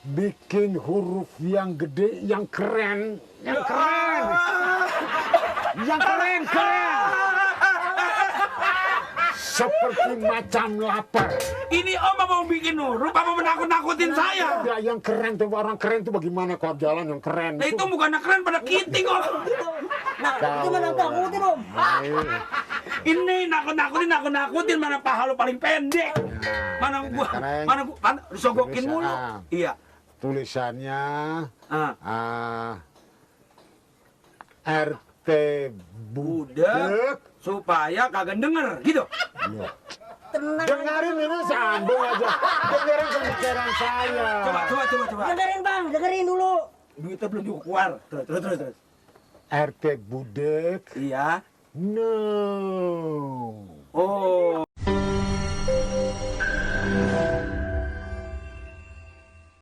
bikin huruf yang gede, yang keren, yang keren, yang keren, seperti macam lapar. Ini Om mau bikin huruf apa menakut-nakutin saya? Ya, yang keren tuh, orang keren tuh bagaimana kalau jalan yang keren? Nah, itu bukan keren pada kiting Om. Nah, itu mana takutin Om? Ini nakut-nakutin mana paha lu paling pendek. Mana gua disogokin mulu. Iya. Tulisannya Ah. RT Budak supaya kagak denger gitu. Iya. Tenang. Dengerin ini sambung aja. Dengerin pembicaraan saya. Coba. Dengerin Bang, dengerin dulu. Duitnya belum juga keluar. Terus. RT Budek. Iya. No. Oh.